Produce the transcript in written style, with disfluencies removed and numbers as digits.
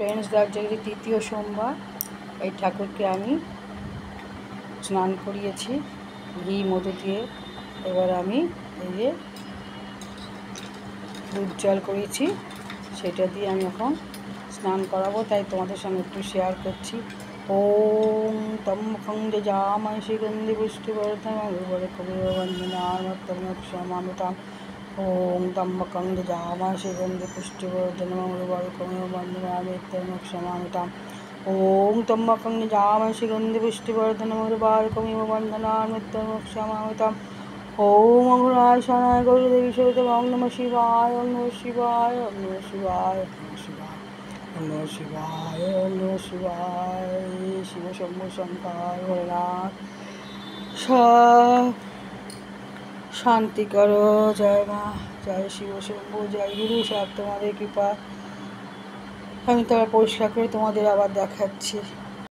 Friends Darjeeling তৃতীয় সোমবার এই ঠাকুরকে আমি স্নান করিয়েছি ঘি মধু দিয়ে। এবার আমি এই যে দুধ জল করিয়েছি সেটা দিয়ে আমি এখন স্নান করাবো, তাই তোমাদের সঙ্গে একটু শেয়ার করছি। ওম তম্বকং যজামহে সুগন্ধি পুষ্টিবর্ধনং উর্বারুকমিব ওম তম্বকং যজামহে সুগন্ধি পুষ্টিবর্ধনং উর্বারুকমিব ওম তম্বকং যজামহে সুগন্ধি পুষ্টিবর্ধনং উর্বারুকমিব বন্ধনান্ ওম অঘরায় শরণায় গৌরদেবী সহিতে ওম নমঃ শিবায় ওম নমঃ শিবায় ওম নমঃ শিবায় ওম নমঃ শিবায় ওম নমঃ শিবায় ওম নমঃ শিবায়। শিব শম্ভু শঙ্কর ভোলেনাথ শান্তি করো। জয় মা, জয় শিব শম্ভু, জয় গুরু। সব তোমাদের কৃপা। আমি তারা পরিষ্কার করে তোমাদের আবার দেখাচ্ছি।